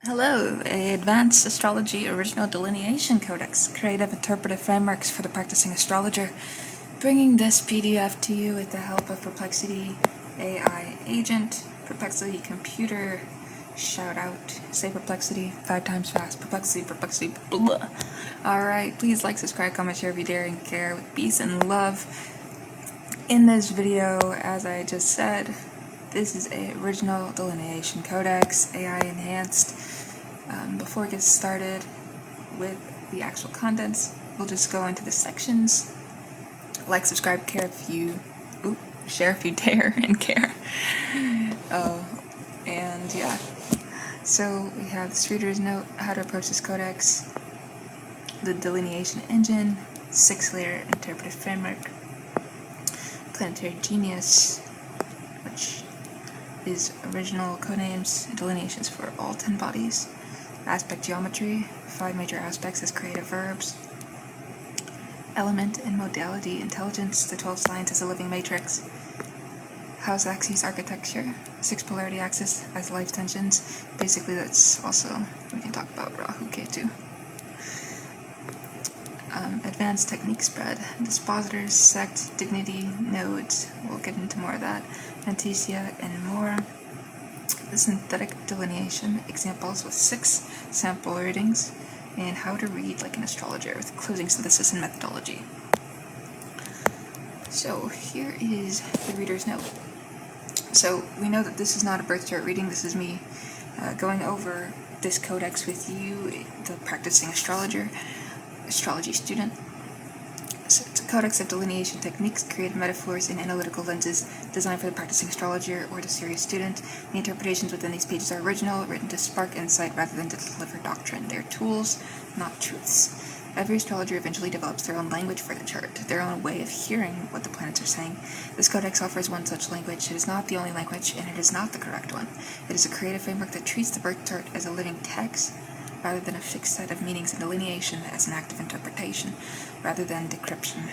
Hello, Advanced Astrology Original Delineation Codex, Creative Interpretive Frameworks for the Practicing Astrologer, bringing this PDF to you with the help of Perplexity AI Agent, Perplexity Computer, shout out, say Perplexity 5 times fast, Perplexity, blah. Alright, please like, subscribe, comment, share if you dare, and care with peace and love. In this video, as I just said, this is a original delineation codex, AI enhanced. Before we get started with the actual contents, we'll just go into the sections. Like, subscribe, care if you, share if you dare and care. And yeah. So we have this reader's note, how to approach this codex, the delineation engine, 6-layer interpretive framework, planetary genius, which is original codenames and delineations for all 10 bodies, aspect geometry, 5 major aspects as creative verbs, element and modality intelligence, the 12 signs as a living matrix, house axis architecture, 6 polarity axis as life tensions. Basically, that's also, we can talk about Rahu Ketu. Advanced technique spread, dispositors, sect, dignity, nodes, we'll get into more of that, Anticia, and more. The synthetic delineation, examples with 6 sample readings, and how to read like an astrologer with closing synthesis and methodology. So here is the reader's note. So we know that this is not a birth chart reading, this is me going over this codex with you, the practicing astrologer, astrology student. So it's a codex of delineation techniques, creative metaphors, and analytical lenses designed for the practicing astrologer or the serious student. The interpretations within these pages are original, written to spark insight rather than to deliver doctrine. They're tools, not truths. Every astrologer eventually develops their own language for the chart, their own way of hearing what the planets are saying. This codex offers one such language. It is not the only language, and it is not the correct one. It is a creative framework that treats the birth chart as a living text, rather than a fixed set of meanings, and delineation as an act of interpretation, rather than decryption.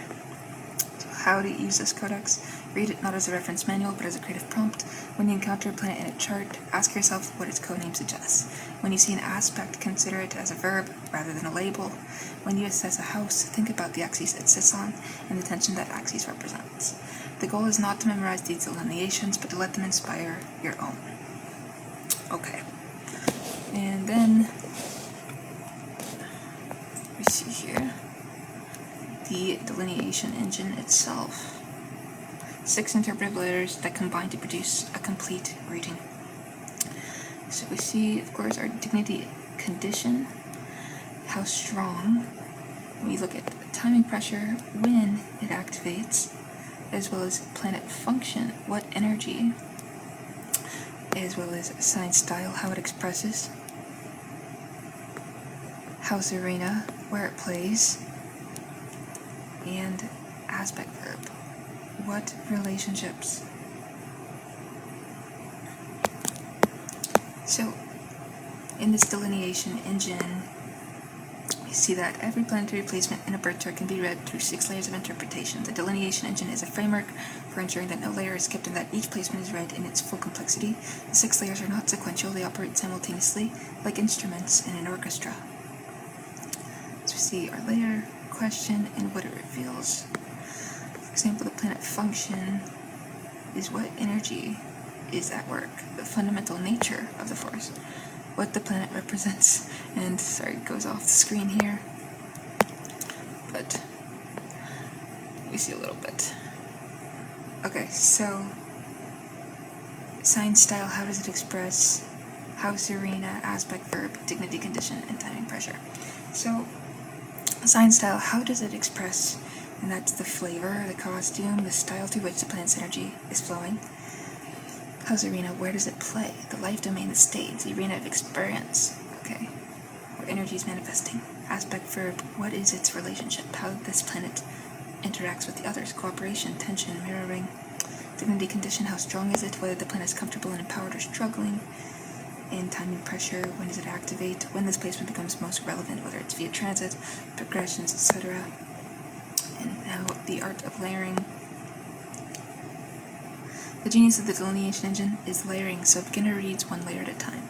So how to use this codex? Read it not as a reference manual, but as a creative prompt. When you encounter a planet in a chart, ask yourself what its codename suggests. When you see an aspect, consider it as a verb rather than a label. When you assess a house, think about the axis it sits on and the tension that axis represents. The goal is not to memorize these delineations, but to let them inspire your own. Okay. And then we see here the delineation engine itself. 6 interpretive layers that combine to produce a complete reading. So we see, of course, our dignity condition, how strong. We look at timing pressure, when it activates, as well as planet function, what energy, as well as sign style, how it expresses, house arena, where it plays, and aspect verb, what relationships. So in this delineation engine, we see that every planetary placement in a birth chart can be read through 6 layers of interpretation. The delineation engine is a framework for ensuring that no layer is skipped and that each placement is read in its full complexity. The 6 layers are not sequential, they operate simultaneously, like instruments in an orchestra. So we see our layer, question, and what it reveals. For example, the planet function is what energy is at work, the fundamental nature of the force, what the planet represents. And sorry, it goes off the screen here, but we see a little bit. Okay, so sign style, how does it express, house arena, aspect verb, dignity condition, and timing pressure. So sign style, how does it express? And that's the flavor, the costume, the style through which the planet's energy is flowing. House arena, where does it play? The life domain, the stage, the arena of experience, okay, where energy is manifesting. Aspect verb, what is its relationship? How this planet interacts with the others, cooperation, tension, mirroring. Dignity condition, how strong is it? Whether the planet is comfortable and empowered or struggling. And timing pressure, when does it activate? When this placement becomes most relevant, whether it's via transit, progressions, etc. And now the art of layering. The genius of the delineation engine is layering, so beginner reads 1 layer at a time.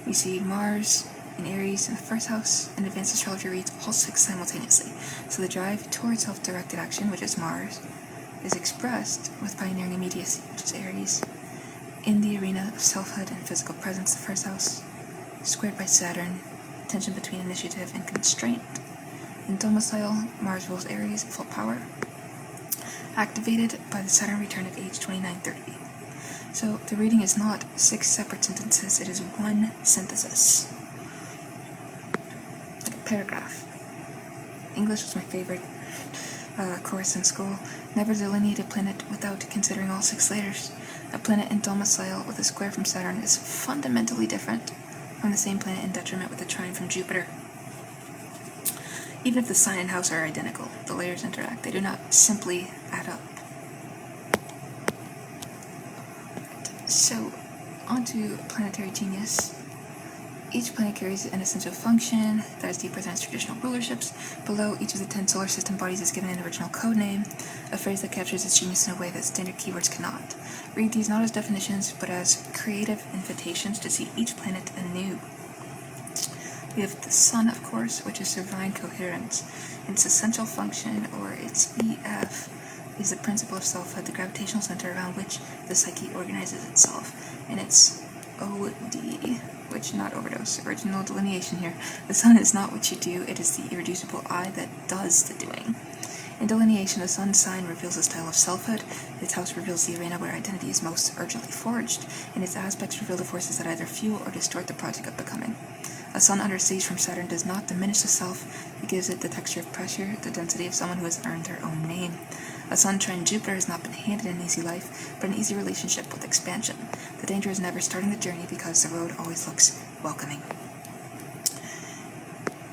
We see Mars in Aries in the first house, and advanced astrology reads all 6 simultaneously. So the drive towards self-directed action, which is Mars, is expressed with pioneering immediacy, which is Aries, in the arena of selfhood and physical presence, the first house, squared by Saturn, tension between initiative and constraint. In domicile, Mars rules Aries at full power, activated by the Saturn return at age 29-30. So the reading is not 6 separate sentences, it is one synthesis. Like a paragraph. English was my favorite course in school. Never delineate a planet without considering all 6 layers. A planet in domicile with a square from Saturn is fundamentally different from the same planet in detriment with a trine from Jupiter. Even if the sign and house are identical, the layers interact. They do not simply add up. So, onto planetary genius. Each planet carries an essential function that is deeper than its traditional rulerships. Below each of the 10 solar system bodies is given an original code name, a phrase that captures its genius in a way that standard keywords cannot. Read these not as definitions, but as creative invitations to see each planet anew. We have the Sun, of course, which is divine coherence. Its essential function, or its EF, is the principle of selfhood, the gravitational center around which the psyche organizes itself. And its OD, which, not overdose, original delineation here. The Sun is not what you do, it is the irreducible I that does the doing. In delineation, the Sun sign reveals the style of selfhood, its house reveals the arena where identity is most urgently forged, and its aspects reveal the forces that either fuel or distort the project of becoming. A Sun under siege from Saturn does not diminish the self, it gives it the texture of pressure, the density of someone who has earned their own name. A Sun trine Jupiter has not been handed an easy life, but an easy relationship with expansion. The danger is never starting the journey because the road always looks welcoming.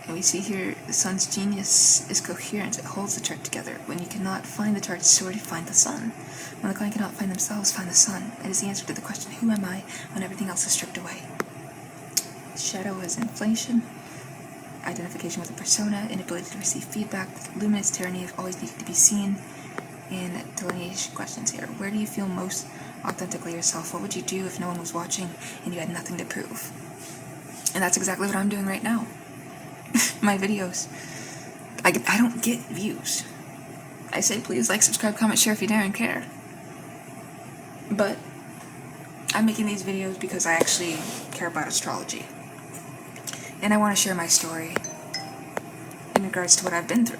And we see here the Sun's genius is coherence. It holds the chart together. When you cannot find the chart, so where do you find the Sun? When the client cannot find themselves, find the Sun. It is the answer to the question, who am I, when everything else is stripped away. Shadow is inflation, identification with a persona, inability to receive feedback, luminous tyranny of always needing to be seen, and delineation questions here. Where do you feel most authentically yourself? What would you do if no one was watching and you had nothing to prove? And that's exactly what I'm doing right now. My videos. I don't get views. I say please like, subscribe, comment, share if you dare and care. But I'm making these videos because I actually care about astrology. And I want to share my story in regards to what I've been through.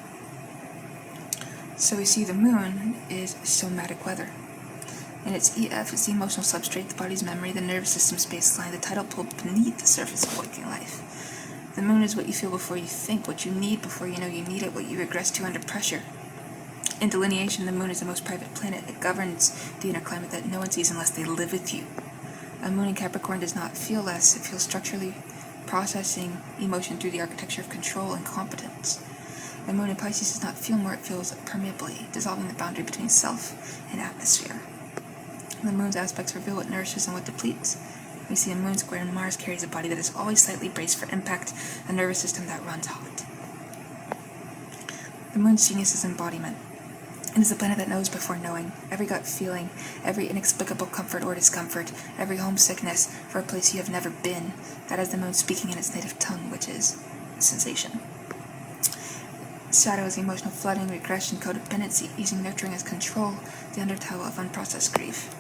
So we see the moon is somatic weather. And its EF is the emotional substrate, the body's memory, the nervous system's baseline, the tidal pull beneath the surface of waking life. The moon is what you feel before you think, what you need before you know you need it, what you regress to under pressure. In delineation, the moon is the most private planet. It governs the inner climate that no one sees unless they live with you. A moon in Capricorn does not feel less, it feels structurally processing emotion through the architecture of control and competence. The moon in Pisces does not feel more, it feels permeably, dissolving the boundary between self and atmosphere. The moon's aspects reveal what nourishes and what depletes. We see a moon square and Mars carries a body that is always slightly braced for impact, a nervous system that runs hot. The moon's genius is embodiment. It is a planet that knows before knowing, every gut feeling, every inexplicable comfort or discomfort, every homesickness for a place you have never been. That is the moon speaking in its native tongue, which is sensation. Shadow is emotional flooding, regression, codependency, using nurturing as control, the undertow of unprocessed grief.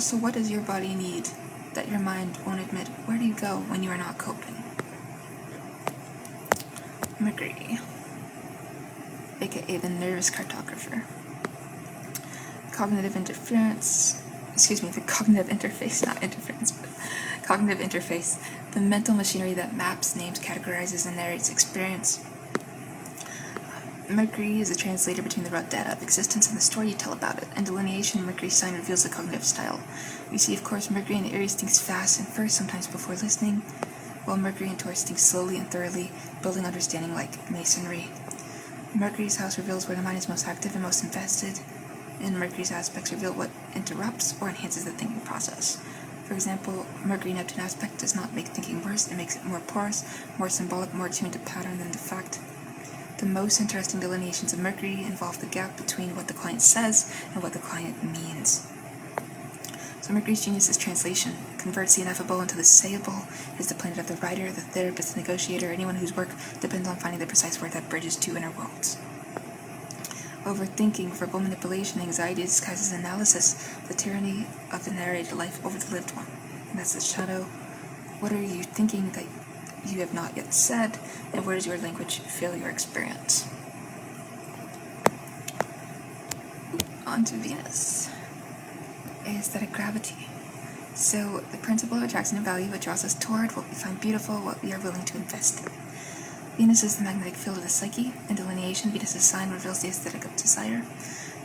So what does your body need that your mind won't admit? Where do you go when you are not coping? Mercury, aka the nervous cartographer. Cognitive interference, the cognitive interface, not interference, but cognitive interface, the mental machinery that maps, names, categorizes, and narrates experience. Mercury is a translator between the raw data of existence and the story you tell about it. In delineation, Mercury's sign reveals the cognitive style. We see, of course, Mercury in Aries thinks fast and first, sometimes before listening, while Mercury in Taurus thinks slowly and thoroughly, building understanding like masonry. Mercury's house reveals where the mind is most active and most invested, and Mercury's aspects reveal what interrupts or enhances the thinking process. For example, Mercury-Neptune aspect does not make thinking worse, it makes it more porous, more symbolic, more attuned to pattern than to fact. The most interesting delineations of Mercury involve the gap between what the client says and what the client means. So Mercury's genius is translation. It converts the ineffable into the sayable. It is the planet of the writer, the therapist, the negotiator, anyone whose work depends on finding the precise word that bridges two inner worlds. Overthinking, verbal manipulation, anxiety disguises analysis, the tyranny of the narrated life over the lived one. And that's the shadow. What are you thinking that you have not yet said, and where does your language fail your experience? On to Venus. Aesthetic gravity. So, the principle of attraction and value, what draws us toward what we find beautiful, what we are willing to invest in. Venus is the magnetic field of the psyche. In delineation, Venus' sign reveals the aesthetic of desire.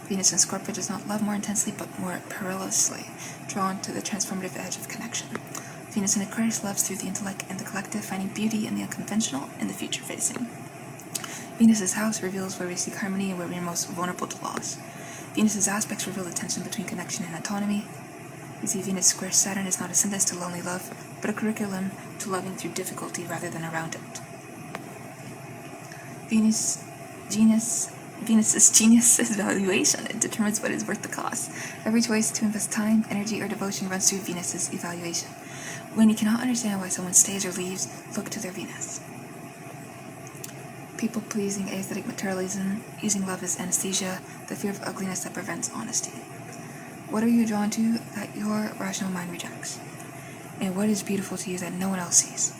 Venus in Scorpio does not love more intensely, but more perilously, drawn to the transformative edge of connection. Venus in Aquarius loves through the intellect and the collective, finding beauty in the unconventional and the future-facing. Venus' house reveals where we seek harmony and where we are most vulnerable to loss. Venus' aspects reveal the tension between connection and autonomy. We see Venus square Saturn is not a sentence to lonely love, but a curriculum to loving through difficulty rather than around it. Venus' genius is valuation. It determines what is worth the cost. Every choice to invest time, energy, or devotion runs through Venus' evaluation. When you cannot understand why someone stays or leaves, look to their Venus. People-pleasing, aesthetic materialism, using love as anesthesia, the fear of ugliness that prevents honesty. What are you drawn to that your rational mind rejects? And what is beautiful to you that no one else sees?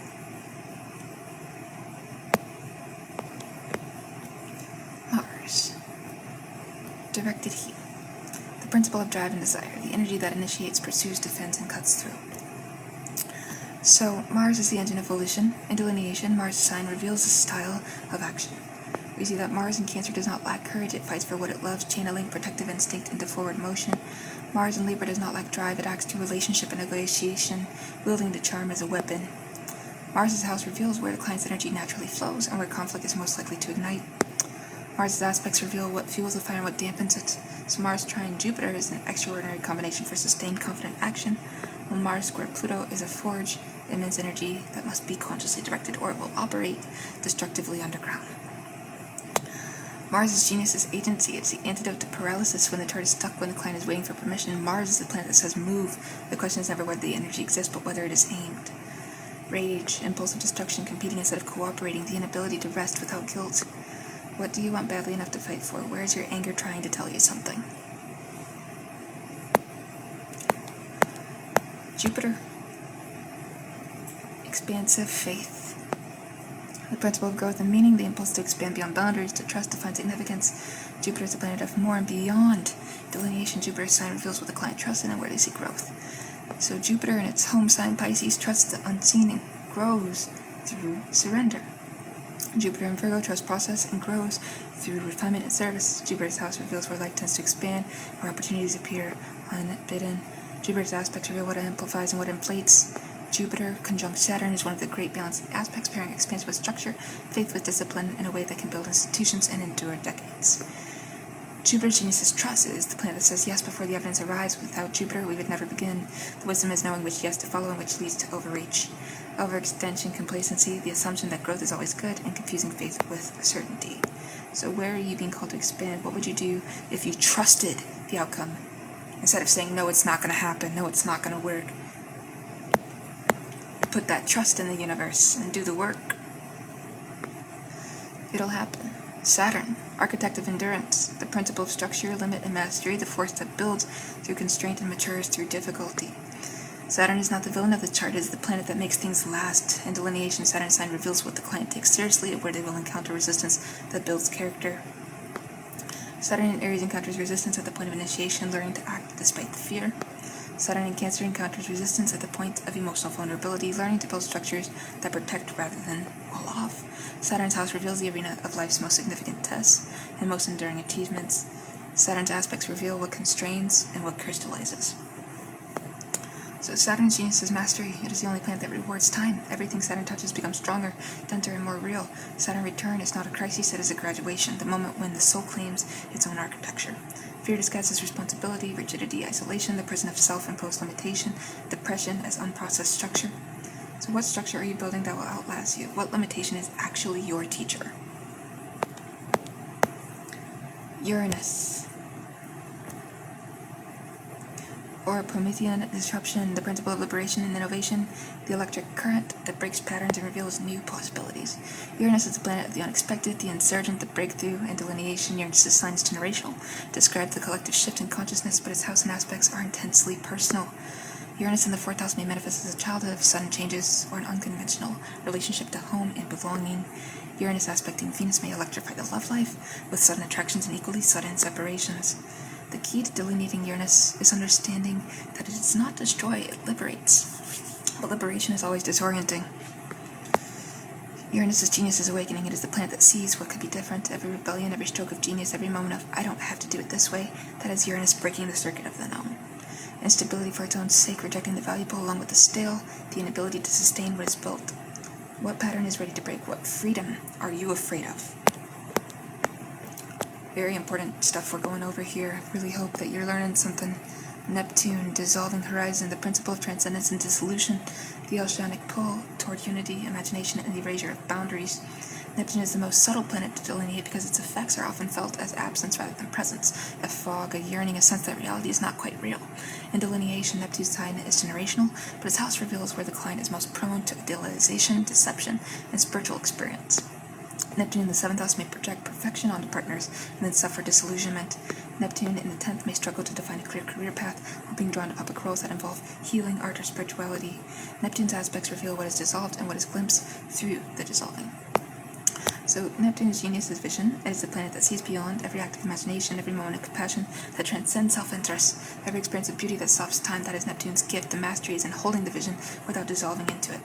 Mars. Directed heat. The principle of drive and desire, the energy that initiates, pursues, defends, and cuts through. So, Mars is the engine of volition. In delineation, Mars' sign reveals the style of action. We see that Mars in Cancer does not lack courage, it fights for what it loves, channeling protective instinct into forward motion. Mars in Libra does not lack drive, it acts through relationship and negotiation, wielding the charm as a weapon. Mars' house reveals where the client's energy naturally flows and where conflict is most likely to ignite. Mars' aspects reveal what fuels the fire and what dampens it. So Mars trine Jupiter is an extraordinary combination for sustained, confident action, while Mars square Pluto is a forge, immense energy that must be consciously directed or it will operate destructively underground. Mars' genius is agency. It's the antidote to paralysis when the chart is stuck when the client is waiting for permission. Mars is the planet that says move. The question is never whether the energy exists, but whether it is aimed. Rage, impulsive destruction, competing instead of cooperating, the inability to rest without guilt. What do you want badly enough to fight for? Where is your anger trying to tell you something? Jupiter. Expansive faith. The principle of growth and meaning, the impulse to expand beyond boundaries, to trust, to find significance. Jupiter is the planet of more and beyond. Delineation, Jupiter's sign reveals what the client trusts in and where they see growth. So Jupiter in its home sign, Pisces, trusts the unseen and grows through surrender. Jupiter in Virgo trusts process and grows through refinement and service. Jupiter's house reveals where life tends to expand, where opportunities appear unbidden. Jupiter's aspects reveal what amplifies and what inflates. Jupiter conjunct Saturn is one of the great balancing aspects, pairing expansion with structure, faith with discipline, in a way that can build institutions and endure decades. Jupiter's genius is trust. It is the planet that says yes before the evidence arrives. Without Jupiter, we would never begin. The wisdom is knowing which yes to follow and which leads to overreach. Overextension, complacency, the assumption that growth is always good, and confusing faith with certainty. So where are you being called to expand? What would you do if you trusted the outcome? Instead of saying, no, it's not going to happen, no, it's not going to work. Put that trust in the universe and do the work. It'll happen. Saturn, architect of endurance, the principle of structure, limit, and mastery, the force that builds through constraint and matures through difficulty. Saturn is not the villain of the chart, it is the planet that makes things last. In delineation, Saturn's sign reveals what the client takes seriously and where they will encounter resistance that builds character. Saturn in Aries encounters resistance at the point of initiation, learning to act despite the fear. Saturn in Cancer encounters resistance at the point of emotional vulnerability, learning to build structures that protect rather than wall off. Saturn's house reveals the arena of life's most significant tests and most enduring achievements. Saturn's aspects reveal what constrains and what crystallizes. So Saturn's genius is mastery. It is the only planet that rewards time. Everything Saturn touches becomes stronger, denser, and more real. Saturn return is not a crisis, it is a graduation, the moment when the soul claims its own architecture. Fear disguises responsibility, rigidity, isolation, the prison of self-imposed limitation, depression as unprocessed structure. So what structure are you building that will outlast you? What limitation is actually your teacher? Uranus. or Promethean disruption, the principle of liberation and innovation, the electric current that breaks patterns and reveals new possibilities. Uranus is the planet of the unexpected, the insurgent, the breakthrough, and delineation. Uranus' sign is generational, describes the collective shift in consciousness, but its house and aspects are intensely personal. Uranus in the 4th house may manifest as a childhood of sudden changes or an unconventional relationship to home and belonging. Uranus aspecting Venus may electrify the love life with sudden attractions and equally sudden separations. The key to delineating Uranus is understanding that it does not destroy, it liberates. But liberation is always disorienting. Uranus' genius is awakening. It is the planet that sees what could be different. Every rebellion, every stroke of genius, every moment of I don't have to do it this way, that is Uranus breaking the circuit of the known. Instability for its own sake, rejecting the valuable along with the stale, the inability to sustain what is built. What pattern is ready to break? What freedom are you afraid of? Very important stuff we're going over here. I really hope that you're learning something. Neptune, dissolving horizon, the principle of transcendence and dissolution, the oceanic pull toward unity, imagination, and the erasure of boundaries. Neptune is the most subtle planet to delineate because its effects are often felt as absence rather than presence, a fog, a yearning, a sense that reality is not quite real. In delineation, Neptune's sign is generational, but its house reveals where the client is most prone to idealization, deception, and spiritual experience. Neptune in the 7th house may project perfection onto partners and then suffer disillusionment. Neptune in the 10th may struggle to define a clear career path while being drawn to public roles that involve healing, art, or spirituality. Neptune's aspects reveal what is dissolved and what is glimpsed through the dissolving. So Neptune's genius is vision. It is the planet that sees beyond every act of imagination, every moment of compassion that transcends self-interest, every experience of beauty that stops time. That is Neptune's gift. The mastery is in holding the vision without dissolving into it.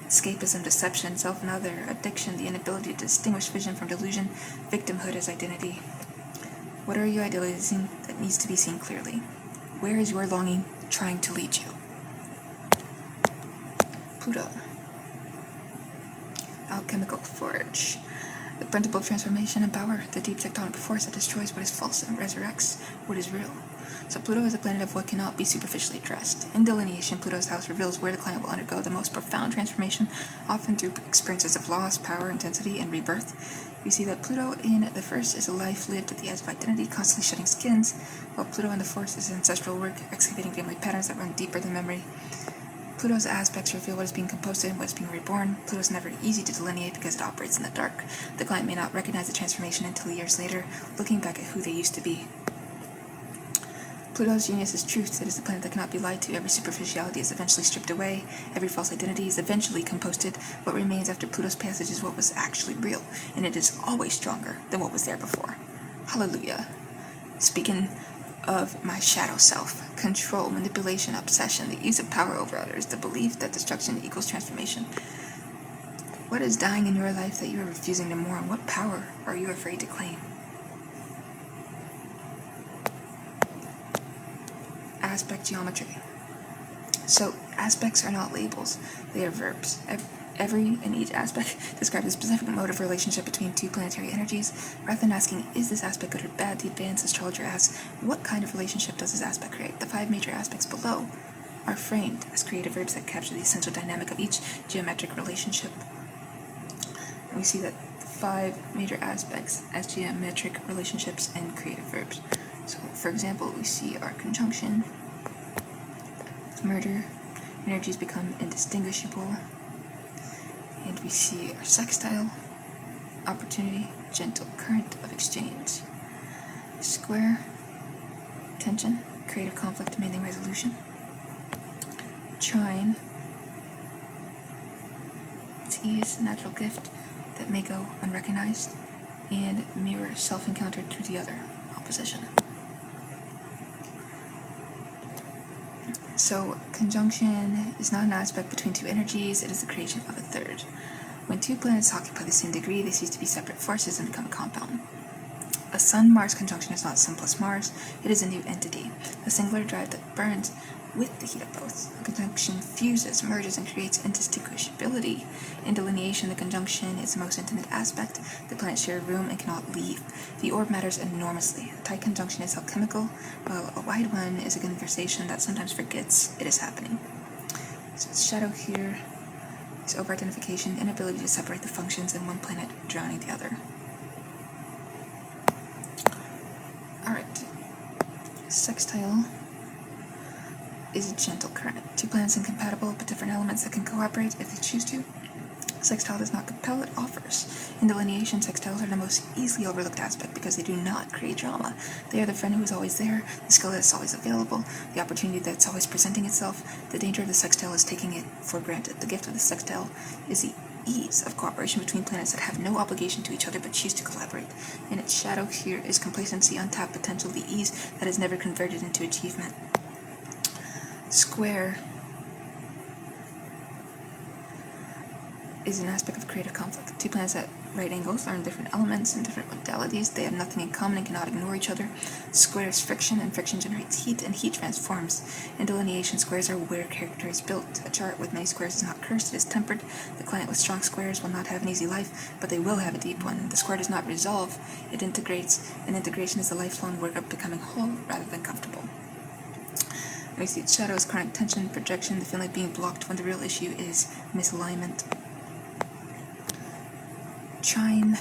Escapism, deception, self and other, addiction, the inability to distinguish vision from delusion, victimhood as identity. What are you idealizing that needs to be seen clearly? Where is your longing trying to lead you? Pluto. Alchemical forge. The principle of transformation and power, the deep tectonic force that destroys what is false and resurrects what is real. So Pluto is a planet of what cannot be superficially addressed. In delineation, Pluto's house reveals where the client will undergo the most profound transformation, often through experiences of loss, power, intensity, and rebirth. You see that Pluto in the 1st is a life lived at the edge of identity, constantly shedding skins, while Pluto in the 4th is ancestral work, excavating family patterns that run deeper than memory. Pluto's aspects reveal what is being composted and what is being reborn. Pluto is never easy to delineate because it operates in the dark. The client may not recognize the transformation until years later, looking back at who they used to be. Pluto's genius is truth. It is the planet that cannot be lied to. Every superficiality is eventually stripped away. Every false identity is eventually composted. What remains after Pluto's passage is what was actually real, and it is always stronger than what was there before. Hallelujah. Speaking of my shadow self, control, manipulation, obsession, the use of power over others, the belief that destruction equals transformation. What is dying in your life that you are refusing to mourn? What power are you afraid to claim? Aspect geometry. So aspects are not labels, they are verbs. Every and each aspect describes a specific mode of relationship between two planetary energies. Rather than asking, is this aspect good or bad, the advanced astrologer asks, what kind of relationship does this aspect create? The 5 major aspects below are framed as creative verbs that capture the essential dynamic of each geometric relationship. And we see that 5 major aspects as geometric relationships and creative verbs. So, for example, we see our conjunction, murder, energies become indistinguishable, and we see our sextile, opportunity, gentle current of exchange, square, tension, creative conflict demanding resolution, trine, its ease, natural gift that may go unrecognized, and mirror, self-encountered through the other, opposition. So, conjunction is not an aspect between two energies, it is the creation of a third. When two planets occupy the same degree, they cease to be separate forces and become a compound. A Sun-Mars conjunction is not Sun plus Mars, it is a new entity, a singular drive that burns with the heat of both. The conjunction fuses, merges, and creates indistinguishability. In delineation, the conjunction is the most intimate aspect. The planets share a room and cannot leave. The orb matters enormously. A tight conjunction is alchemical, while a wide one is a conversation that sometimes forgets it is happening. So its shadow here is over-identification, inability to separate the functions in one planet, drowning the other. Alright. Sextile. is a gentle current. Two planets incompatible, but different elements that can cooperate if they choose to. Sextile does not compel, it offers. In delineation, sextiles are the most easily overlooked aspect because they do not create drama. They are the friend who is always there, the skill that is always available, the opportunity that's always presenting itself. The danger of the sextile is taking it for granted. The gift of the sextile is the ease of cooperation between planets that have no obligation to each other but choose to collaborate. And its shadow here is complacency, untapped potential, the ease that is never converted into achievement. Square is an aspect of creative conflict. Two planets at right angles are in different elements and different modalities. They have nothing in common and cannot ignore each other. Square is friction, and friction generates heat, and heat transforms. In delineation, squares are where character is built. A chart with many squares is not cursed, it is tempered. The client with strong squares will not have an easy life, but they will have a deep one. The square does not resolve, it integrates, and integration is the lifelong work of becoming whole rather than comfortable. We see its shadows, chronic tension, projection, the feeling of being blocked when the real issue is misalignment. Trine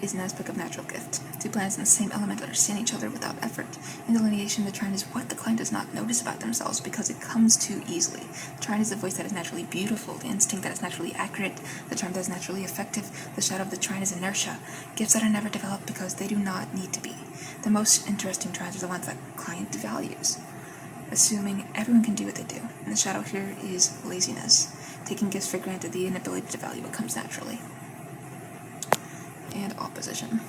is an aspect of natural gift. Two planets in the same element understand each other without effort. In delineation, the trine is what the client does not notice about themselves because it comes too easily. The trine is the voice that is naturally beautiful, the instinct that is naturally accurate, the charm that is naturally effective. The shadow of the trine is inertia, gifts that are never developed because they do not need to be. The most interesting trines are the ones that the client values, assuming everyone can do what they do. And the shadow here is laziness, taking gifts for granted, the inability to value what comes naturally. And opposition.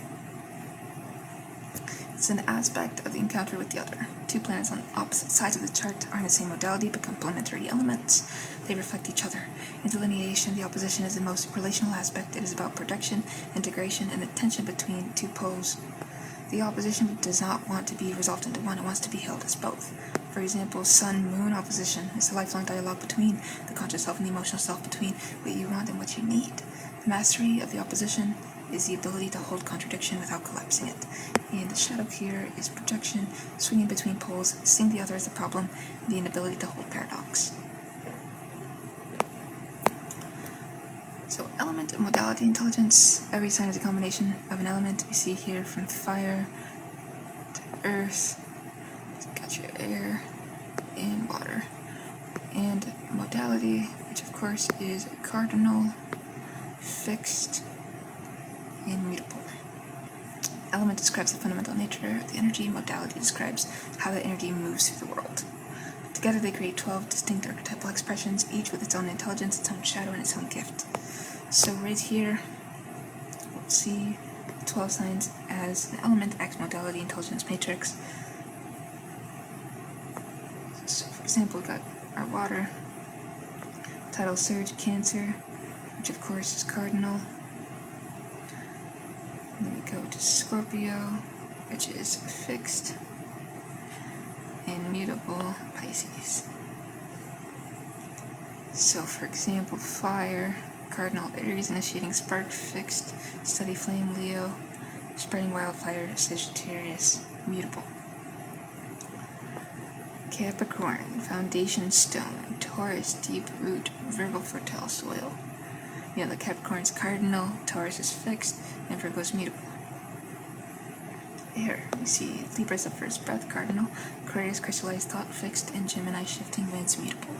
It's an aspect of the encounter with the other. Two planets on opposite sides of the chart are in the same modality but complementary elements. They reflect each other. In delineation, the opposition is the most relational aspect. It is about projection, integration, and the tension between two poles. The opposition does not want to be resolved into one, it wants to be held as both. For example, sun-moon opposition is the lifelong dialogue between the conscious self and the emotional self, between what you want and what you need. The mastery of the opposition is the ability to hold contradiction without collapsing it. And the shadow here is projection, swinging between poles, seeing the other as a problem, and the inability to hold paradox. So element and modality intelligence, every sign is a combination of an element. We see here from fire to earth, got your air and water. And modality, which of course is cardinal, fixed, and mutable. Element describes the fundamental nature of the energy, modality describes how the energy moves through the world. Together they create 12 distinct archetypal expressions, each with its own intelligence, its own shadow, and its own gift. So right here, we'll see 12 signs as an element, X modality, intelligence matrix. So for example, we've got our water, tidal surge, Cancer, which of course is cardinal. And then we go to Scorpio, which is fixed, and mutable, Pisces. So for example, fire, cardinal, Aries, initiating spark, fixed, steady flame, Leo, spreading wildfire, Sagittarius, mutable. Capricorn, foundation stone, Taurus, deep root, Virgo, fertile soil. You know, the Capricorn's cardinal, Taurus is fixed, and Virgo is mutable. Here, we see Libra's the first breath, cardinal, Aquarius, crystallized thought, fixed, and Gemini, shifting winds, mutable.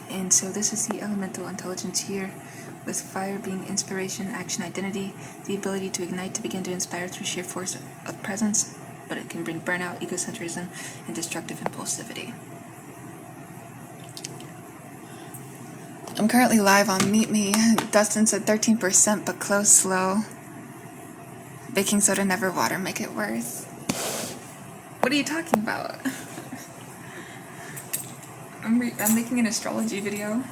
And so this is the elemental intelligence here, with fire being inspiration, action, identity, the ability to ignite, to begin to inspire through sheer force of presence, but it can bring burnout, egocentrism, and destructive impulsivity. I'm currently live on Meet Me. Dustin said 13%, but close slow. Baking soda, never water, make it worse. What are you talking about? I'm making an astrology video.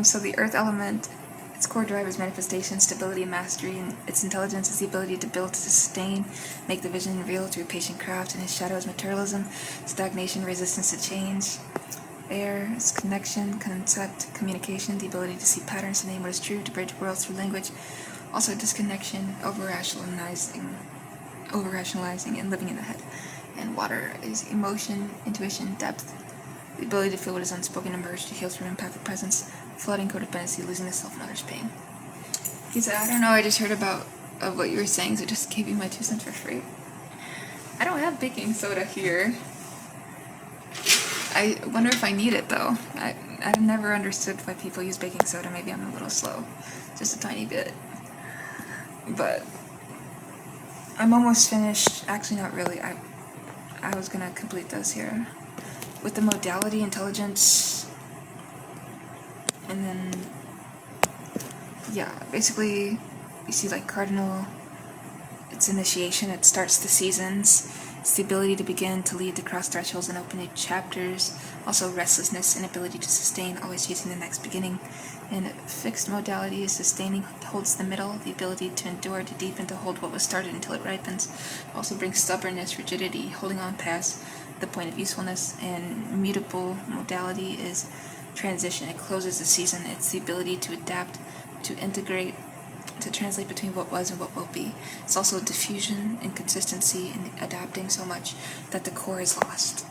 So the earth element, its core drive is manifestation, stability, and mastery, and its intelligence is the ability to build, to sustain, make the vision real through patient craft, and its shadow is materialism, stagnation, resistance to change. Air is connection, concept, communication, the ability to see patterns, to name what is true, to bridge worlds through language. Also disconnection, over-rationalizing, and living in the head. And water is emotion, intuition, depth, the ability to feel what is unspoken, emerge, to heal through empathic presence, flooding codependency, losing the self and others' pain. He said, I don't know, I just heard about what you were saying, so just gave you my 2 cents for free. I don't have baking soda here. I wonder if I need it though. I've never understood why people use baking soda. Maybe I'm a little slow, just a tiny bit. But I'm almost finished. Actually, not really. I was gonna complete this here with the modality intelligence, and then yeah, basically you see like cardinal. It's initiation. It starts the seasons. It's the ability to begin, to lead, to cross thresholds and open new chapters. Also restlessness, inability to sustain, always chasing the next beginning. And fixed modality is sustaining, holds the middle, the ability to endure, to deepen, to hold what was started until it ripens. Also brings stubbornness, rigidity, holding on past the point of usefulness. And mutable modality is transition. It closes the season. It's the ability to adapt, to integrate, to translate between what was and what will be. It's also diffusion, inconsistency, and adapting so much that the core is lost.